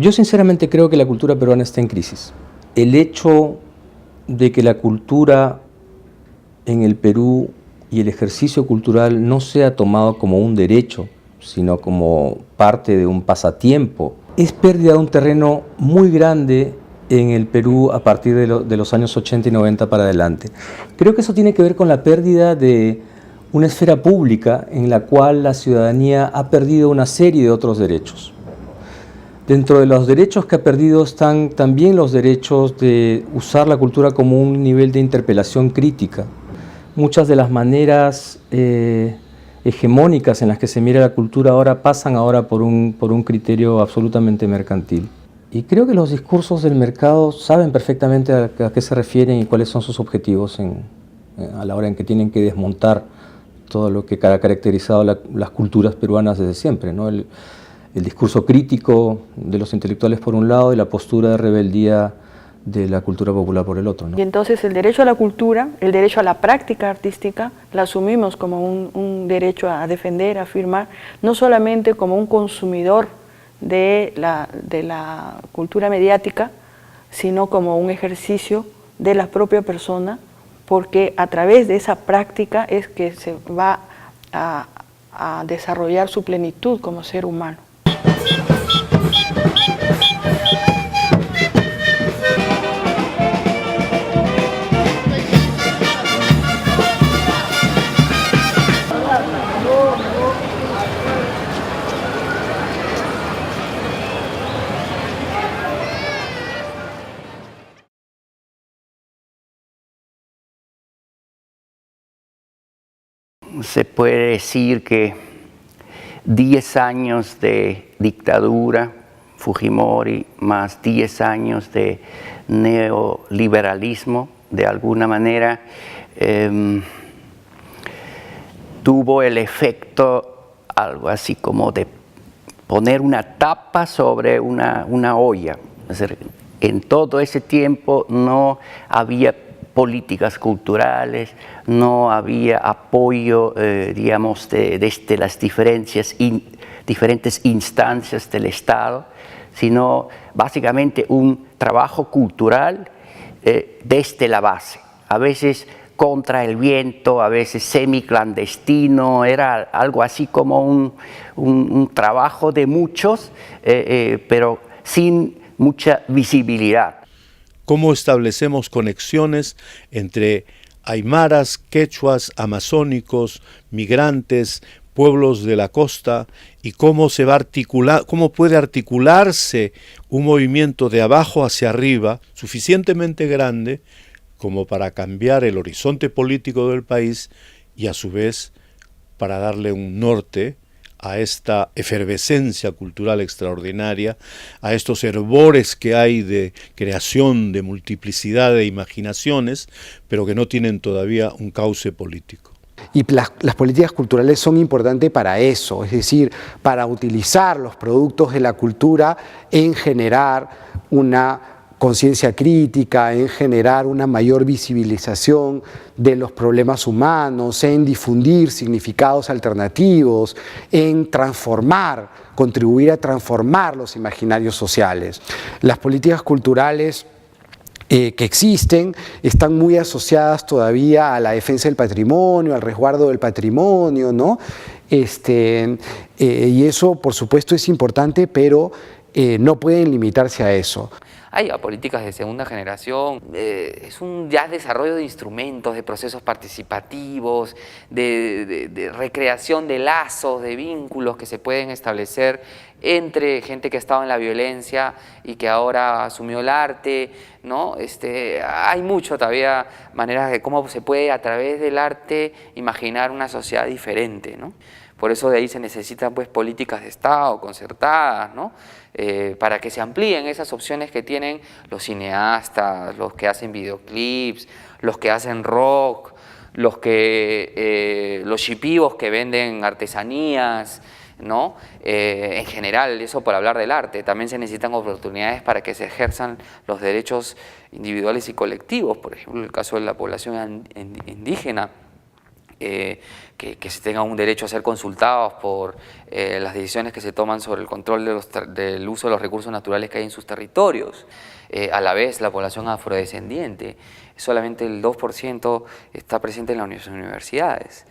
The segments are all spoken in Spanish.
Yo sinceramente creo que la cultura peruana está en crisis. El hecho de que la cultura en el Perú y el ejercicio cultural no sea tomado como un derecho, sino como parte de un pasatiempo, es pérdida de un terreno muy grande en el Perú a partir de los años 80 y 90 para adelante. Creo que eso tiene que ver con la pérdida de una esfera pública en la cual la ciudadanía ha perdido una serie de otros derechos. Dentro de los derechos que ha perdido están también los derechos de usar la cultura como un nivel de interpelación crítica. Muchas de las maneras hegemónicas en las que se mira la cultura ahora pasan ahora por un criterio absolutamente mercantil. Y creo que los discursos del mercado saben perfectamente a qué se refieren y cuáles son sus objetivos a la hora en que tienen que desmontar todo lo que ha caracterizado las culturas peruanas desde siempre, ¿no? El discurso crítico de los intelectuales por un lado y la postura de rebeldía de la cultura popular por el otro, ¿no? Y entonces el derecho a la cultura, el derecho a la práctica artística, la asumimos como un derecho a defender, a afirmar, no solamente como un consumidor de la cultura mediática, sino como un ejercicio de la propia persona, porque a través de esa práctica es que se va a desarrollar su plenitud como ser humano. Se puede decir que 10 años de dictadura, Fujimori, más 10 años de neoliberalismo, de alguna manera, tuvo el efecto algo así como de poner una tapa sobre una olla. Es decir, en todo ese tiempo no había políticas culturales, no había apoyo, digamos, desde las diferentes instancias del Estado, sino básicamente un trabajo cultural desde la base, a veces contra el viento, a veces semiclandestino, era algo así como un trabajo de muchos, pero sin mucha visibilidad. ¿Cómo establecemos conexiones entre aymaras, quechuas, amazónicos, migrantes, pueblos de la costa y cómo puede articularse un movimiento de abajo hacia arriba suficientemente grande como para cambiar el horizonte político del país y a su vez para darle un norte a esta efervescencia cultural extraordinaria, a estos hervores que hay de creación, de multiplicidad de imaginaciones, pero que no tienen todavía un cauce político. Y las políticas culturales son importantes para eso, es decir, para utilizar los productos de la cultura en generar una conciencia crítica, en generar una mayor visibilización de los problemas humanos, en difundir significados alternativos, en contribuir a transformar los imaginarios sociales. Las políticas culturales que existen están muy asociadas todavía a la defensa del patrimonio, al resguardo del patrimonio, ¿no? Y eso, por supuesto, es importante, pero no pueden limitarse a eso. Hay políticas de segunda generación, es un ya desarrollo de instrumentos, de procesos participativos, de recreación de lazos, de vínculos que se pueden establecer entre gente que ha estado en la violencia y que ahora asumió el arte, ¿no? Hay mucho todavía maneras de cómo se puede a través del arte imaginar una sociedad diferente, ¿no? Por eso de ahí se necesitan pues políticas de Estado concertadas, ¿no? Para que se amplíen esas opciones que tienen los cineastas, los que hacen videoclips, los que hacen rock, los shipibos que venden artesanías, ¿no? En general, eso por hablar del arte. También se necesitan oportunidades para que se ejerzan los derechos individuales y colectivos, por ejemplo, en el caso de la población indígena. que se tengan un derecho a ser consultados por las decisiones que se toman sobre el control del uso de los recursos naturales que hay en sus territorios. A la vez, la población afrodescendiente, solamente el 2% está presente en las universidades.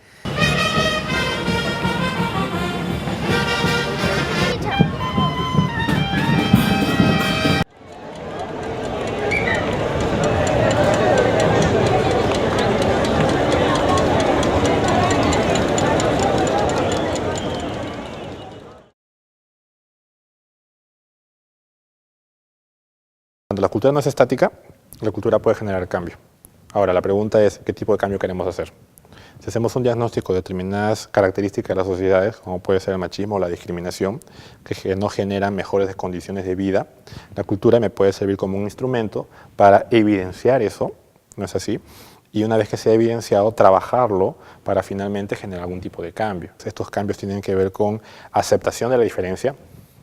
Cuando la cultura no es estática, la cultura puede generar cambio. Ahora, la pregunta es, ¿qué tipo de cambio queremos hacer? Si hacemos un diagnóstico de determinadas características de las sociedades, como puede ser el machismo o la discriminación, que no generan mejores condiciones de vida, la cultura me puede servir como un instrumento para evidenciar eso, ¿no es así? Y una vez que se ha evidenciado, trabajarlo para finalmente generar algún tipo de cambio. Estos cambios tienen que ver con aceptación de la diferencia,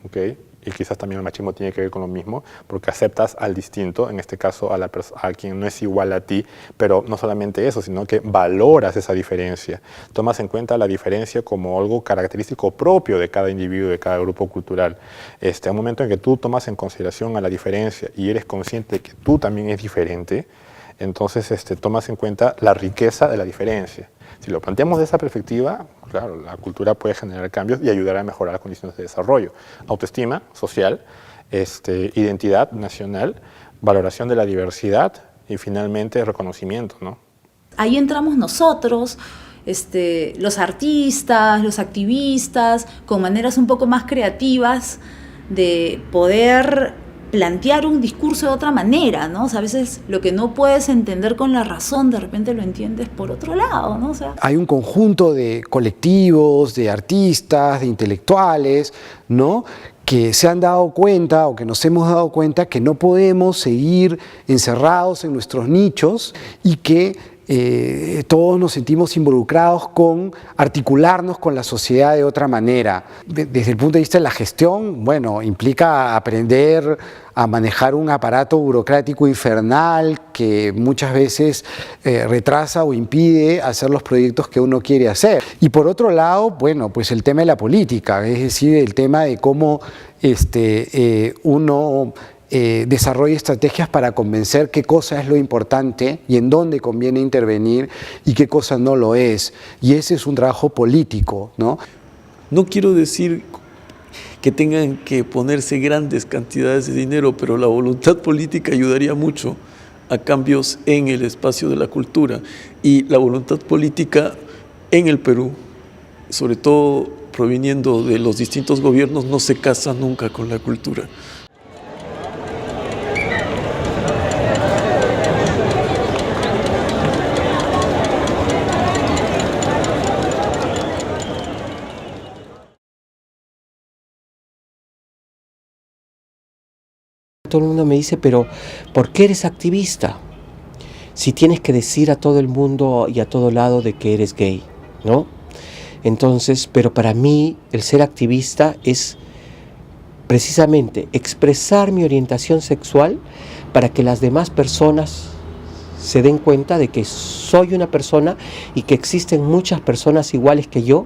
¿okay? Y quizás también el machismo tiene que ver con lo mismo, porque aceptas al distinto, en este caso a quien no es igual a ti, pero no solamente eso, sino que valoras esa diferencia. Tomas en cuenta la diferencia como algo característico propio de cada individuo, de cada grupo cultural. A un momento en que tú tomas en consideración a la diferencia y eres consciente de que tú también es diferente, entonces tomas en cuenta la riqueza de la diferencia. Si lo planteamos de esa perspectiva, claro, la cultura puede generar cambios y ayudar a mejorar las condiciones de desarrollo. Autoestima social, identidad nacional, valoración de la diversidad y finalmente reconocimiento, ¿no? Ahí entramos nosotros, los artistas, los activistas, con maneras un poco más creativas de poder plantear un discurso de otra manera, ¿no? O sea, a veces lo que no puedes entender con la razón, de repente lo entiendes por otro lado, ¿no? O sea, hay un conjunto de colectivos, de artistas, de intelectuales, ¿no?, que se han dado cuenta o que nos hemos dado cuenta que no podemos seguir encerrados en nuestros nichos y que todos nos sentimos involucrados con articularnos con la sociedad de otra manera. Desde el punto de vista de la gestión, bueno, implica aprender a manejar un aparato burocrático infernal que muchas veces retrasa o impide hacer los proyectos que uno quiere hacer. Y por otro lado, bueno, pues el tema de la política, es decir, el tema de cómo uno desarrolla estrategias para convencer qué cosa es lo importante y en dónde conviene intervenir y qué cosa no lo es. Y ese es un trabajo político, ¿no? No quiero decir que tengan que ponerse grandes cantidades de dinero, pero la voluntad política ayudaría mucho a cambios en el espacio de la cultura. Y la voluntad política en el Perú, sobre todo proviniendo de los distintos gobiernos, no se casa nunca con la cultura. Todo el mundo me dice, pero ¿por qué eres activista? Si tienes que decir a todo el mundo y a todo lado de que eres gay, ¿no? Entonces, pero para mí el ser activista es precisamente expresar mi orientación sexual para que las demás personas se den cuenta de que soy una persona y que existen muchas personas iguales que yo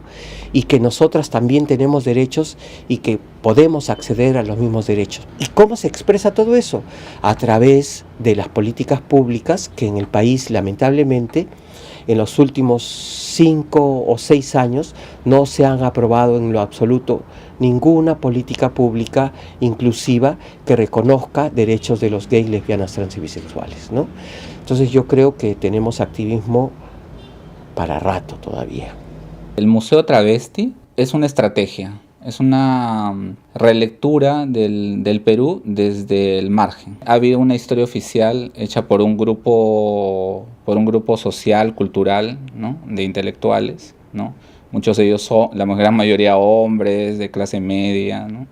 y que nosotras también tenemos derechos y que podemos acceder a los mismos derechos. ¿Y cómo se expresa todo eso? A través de las políticas públicas que en el país, lamentablemente, en los últimos 5 o 6 años no se han aprobado en lo absoluto ninguna política pública inclusiva que reconozca derechos de los gays, lesbianas, trans y bisexuales, ¿no? Entonces yo creo que tenemos activismo para rato todavía. El Museo Travesti es una estrategia, es una relectura del Perú desde el margen. Ha habido una historia oficial hecha por un grupo social, cultural, ¿no?, de intelectuales, ¿no? Muchos de ellos son, la gran mayoría, hombres de clase media, ¿no?,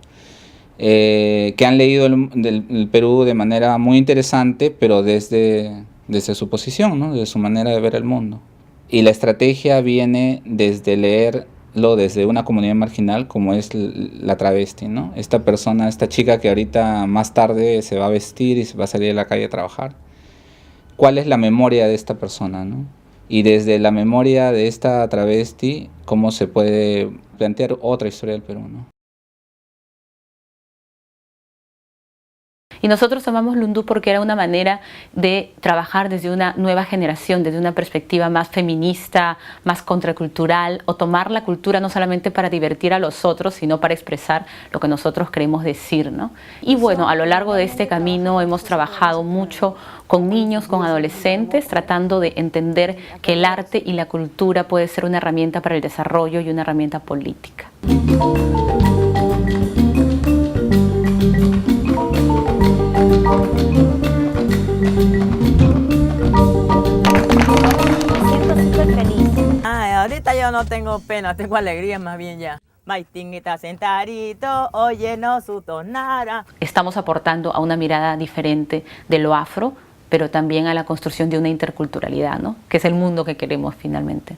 que han leído el Perú de manera muy interesante, pero desde su posición, ¿no?, desde su manera de ver el mundo. Y la estrategia viene desde leerlo desde una comunidad marginal como es la travesti, ¿no? Esta persona, esta chica que ahorita más tarde se va a vestir y se va a salir a la calle a trabajar. ¿Cuál es la memoria de esta persona, ¿no? y desde la memoria de esta travesti, cómo se puede plantear otra historia del Perú, ¿no? Y nosotros tomamos Lundú porque era una manera de trabajar desde una nueva generación, desde una perspectiva más feminista, más contracultural, o tomar la cultura no solamente para divertir a los otros, sino para expresar lo que nosotros queremos decir, ¿no? Y bueno, a lo largo de este camino hemos trabajado mucho con niños, con adolescentes, tratando de entender que el arte y la cultura puede ser una herramienta para el desarrollo y una herramienta política. Ahorita yo no tengo pena, tengo alegría más bien ya. Maitinguita sentadito, óyenos su tonara. Estamos aportando a una mirada diferente de lo afro, pero también a la construcción de una interculturalidad, ¿no? Que es el mundo que queremos finalmente.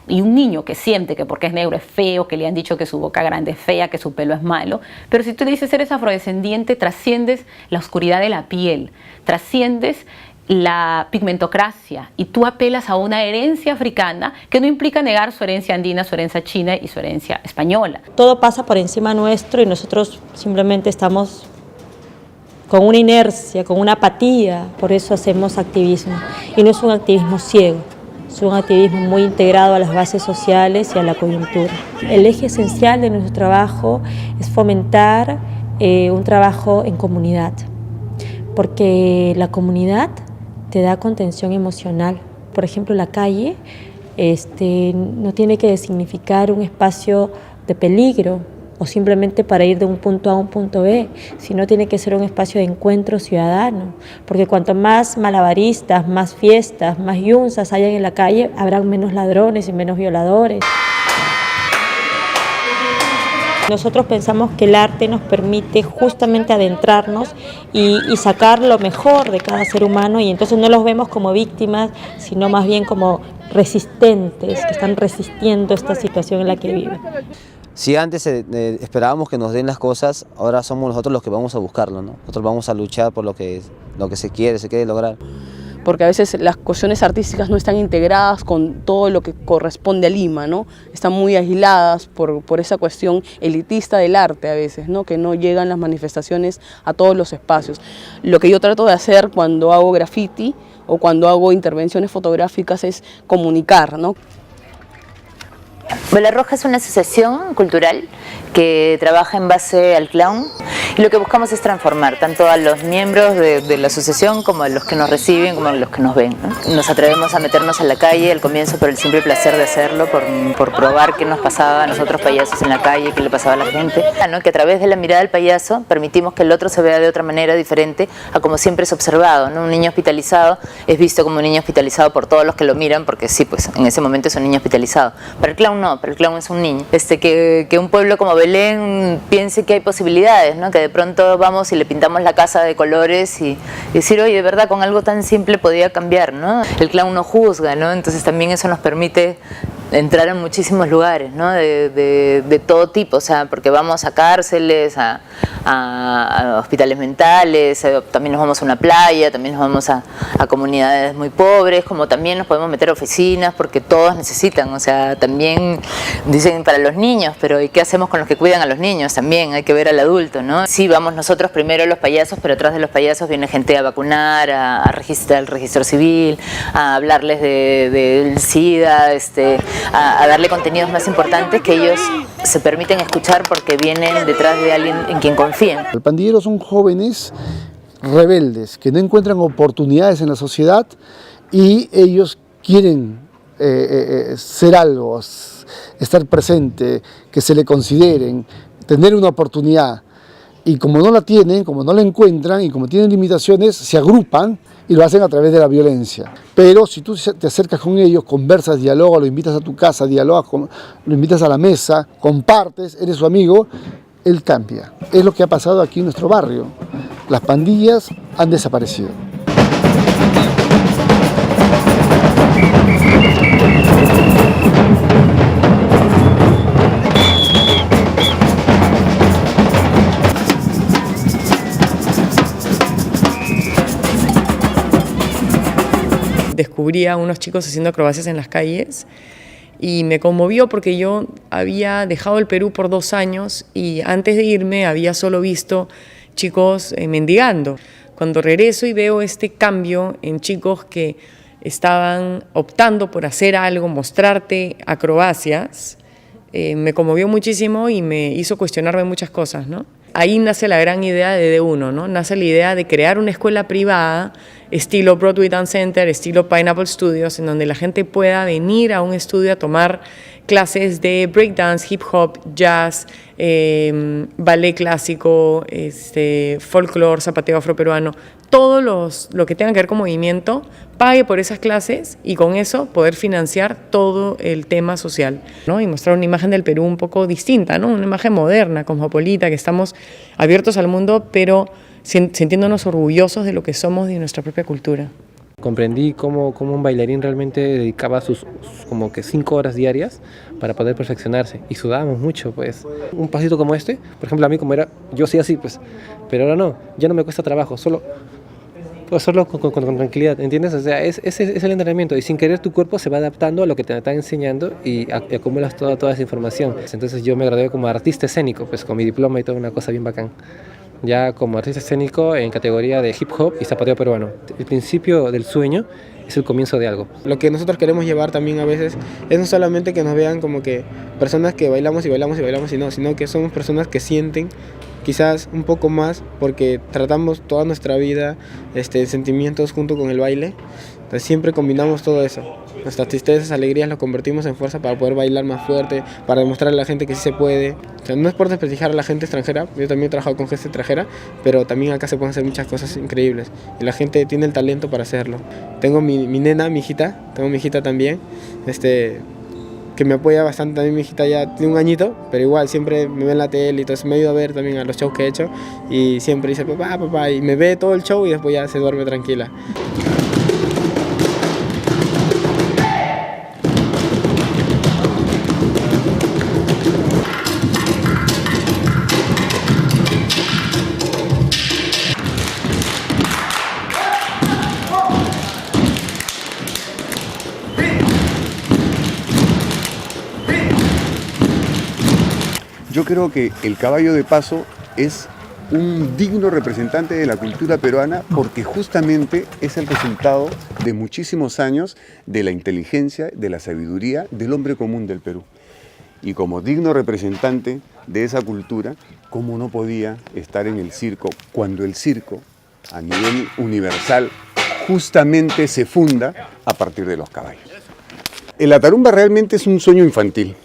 Y un niño que siente que porque es negro es feo, que le han dicho que su boca grande es fea, que su pelo es malo, pero si tú le dices eres afrodescendiente, trasciendes la oscuridad de la piel, trasciendes la pigmentocracia y tú apelas a una herencia africana que no implica negar su herencia andina, su herencia china y su herencia española. Todo pasa por encima nuestro y nosotros simplemente estamos con una inercia, con una apatía, por eso hacemos activismo. Y no es un activismo ciego, es un activismo muy integrado a las bases sociales y a la coyuntura. El eje esencial de nuestro trabajo es fomentar un trabajo en comunidad, porque la comunidad te da contención emocional. Por ejemplo, la calle no tiene que significar un espacio de peligro o simplemente para ir de un punto A a un punto B, sino tiene que ser un espacio de encuentro ciudadano, porque cuanto más malabaristas, más fiestas, más yunzas hayan en la calle, habrán menos ladrones y menos violadores. Nosotros pensamos que el arte nos permite justamente adentrarnos y sacar lo mejor de cada ser humano, y entonces no los vemos como víctimas, sino más bien como resistentes, que están resistiendo esta situación en la que viven. Si antes esperábamos que nos den las cosas, ahora somos nosotros los que vamos a buscarlo, ¿no? Nosotros vamos a luchar por lo que se quiere lograr. Porque a veces las cuestiones artísticas no están integradas con todo lo que corresponde a Lima, ¿no? Están muy aisladas por esa cuestión elitista del arte a veces, ¿no? Que no llegan las manifestaciones a todos los espacios. Lo que yo trato de hacer cuando hago graffiti o cuando hago intervenciones fotográficas es comunicar, ¿no? Bola Roja es una asociación cultural que trabaja en base al clown, y lo que buscamos es transformar tanto a los miembros de la asociación como a los que nos reciben, como a los que nos ven, ¿no? Nos atrevemos a meternos en la calle al comienzo por el simple placer de hacerlo, por probar qué nos pasaba a nosotros payasos en la calle, qué le pasaba a la gente, ¿no? Que a través de la mirada del payaso permitimos que el otro se vea de otra manera diferente a como siempre es observado, ¿no? Un niño hospitalizado es visto como un niño hospitalizado por todos los que lo miran, porque sí, pues en ese momento es un niño hospitalizado. Para el clown no, para el clown es un niño. Que un pueblo como Belén piense que hay posibilidades, ¿no? Que de pronto vamos y le pintamos la casa de colores y decir, oye, de verdad, con algo tan simple podía cambiar, ¿no? El clown no juzga, ¿no? Entonces también eso nos permite entrar en muchísimos lugares, ¿no? De todo tipo, o sea, porque vamos a cárceles, a hospitales mentales, también nos vamos a una playa, también nos vamos a comunidades muy pobres, como también nos podemos meter a oficinas, porque todos necesitan, o sea, también dicen para los niños, pero ¿y qué hacemos con los que cuidan a los niños? También hay que ver al adulto, ¿no? Sí, vamos nosotros primero los payasos, pero atrás de los payasos viene gente a vacunar, a registrar el registro civil, a hablarles del SIDA, a darle contenidos más importantes que ellos se permiten escuchar porque vienen detrás de alguien en quien confían. El pandillero son jóvenes rebeldes que no encuentran oportunidades en la sociedad y ellos quieren ser algo, estar presente, que se le consideren, tener una oportunidad. Y como no la tienen, como no la encuentran y como tienen limitaciones, se agrupan y lo hacen a través de la violencia. Pero si tú te acercas con ellos, conversas, dialogas, lo invitas a tu casa, dialogas, lo invitas a la mesa, compartes, eres su amigo, él cambia. Es lo que ha pasado aquí en nuestro barrio. Las pandillas han desaparecido. descubrí a unos chicos haciendo acrobacias en las calles y me conmovió porque yo había dejado el Perú por 2 años y antes de irme había solo visto chicos mendigando. Cuando regreso y veo este cambio en chicos que estaban optando por hacer algo, mostrarte acrobacias, me conmovió muchísimo y me hizo cuestionarme muchas cosas, ¿no? Ahí nace la gran idea de D1, ¿no? Nace la idea de crear una escuela privada, estilo Broadway Dance Center, estilo Pineapple Studios, en donde la gente pueda venir a un estudio a tomar clases de breakdance, hip hop, jazz, ballet clásico, folclore, zapateo afroperuano, todo lo que tenga que ver con movimiento, pague por esas clases y con eso poder financiar todo el tema social, ¿no? Y mostrar una imagen del Perú un poco distinta, ¿no? Una imagen moderna, cosmopolita, que estamos abiertos al mundo, pero sintiéndonos orgullosos de lo que somos y de nuestra propia cultura. Comprendí cómo un bailarín realmente dedicaba sus como que 5 horas diarias para poder perfeccionarse y sudábamos mucho, pues. Un pasito como este, por ejemplo, a mí como era, yo sí así, pues, pero ahora no, ya no me cuesta trabajo, solo con tranquilidad, ¿entiendes? O sea, es el entrenamiento y sin querer tu cuerpo se va adaptando a lo que te están enseñando y acumulas toda esa información. Entonces yo me gradué como artista escénico, pues con mi diploma y toda una cosa bien bacán. Ya como artista escénico en categoría de hip hop y zapateo peruano. El principio del sueño es el comienzo de algo. Lo que nosotros queremos llevar también a veces es no solamente que nos vean como que personas que bailamos y bailamos y bailamos, sino que somos personas que sienten quizás un poco más porque tratamos toda nuestra vida sentimientos junto con el baile. Entonces siempre combinamos todo eso. Nuestras tristezas, alegrías, lo convertimos en fuerza para poder bailar más fuerte, para demostrarle a la gente que sí se puede. O sea, no es por desprestigiar a la gente extranjera, yo también he trabajado con gente extranjera, pero también acá se pueden hacer muchas cosas increíbles y la gente tiene el talento para hacerlo. Tengo mi nena, mi hijita, tengo mi hijita también, que me apoya bastante. También mi hijita ya tiene 1 añito, pero igual siempre me ve en la tele y entonces me ayuda a ver también a los shows que he hecho y siempre dice papá, y me ve todo el show y después ya se duerme tranquila. Yo creo que el caballo de paso es un digno representante de la cultura peruana porque justamente es el resultado de muchísimos años de la inteligencia, de la sabiduría del hombre común del Perú. Y como digno representante de esa cultura, ¿cómo no podía estar en el circo cuando el circo, a nivel universal, justamente se funda a partir de los caballos? La tarumba realmente es un sueño infantil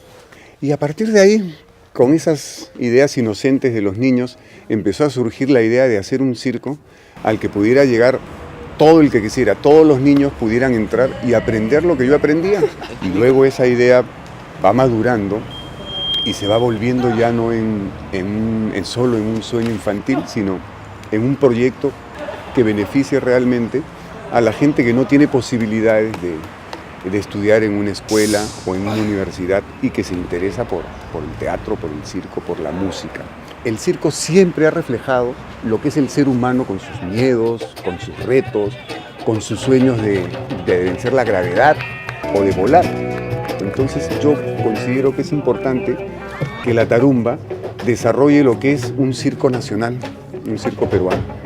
y a partir de ahí, con esas ideas inocentes de los niños, empezó a surgir la idea de hacer un circo al que pudiera llegar todo el que quisiera, todos los niños pudieran entrar y aprender lo que yo aprendía. Y luego esa idea va madurando y se va volviendo ya no solo en un sueño infantil, sino en un proyecto que beneficie realmente a la gente que no tiene posibilidades de estudiar en una escuela o en una universidad y que se interesa por el teatro, por el circo, por la música. El circo siempre ha reflejado lo que es el ser humano con sus miedos, con sus retos, con sus sueños de vencer la gravedad o de volar. Entonces yo considero que es importante que la tarumba desarrolle lo que es un circo nacional, un circo peruano.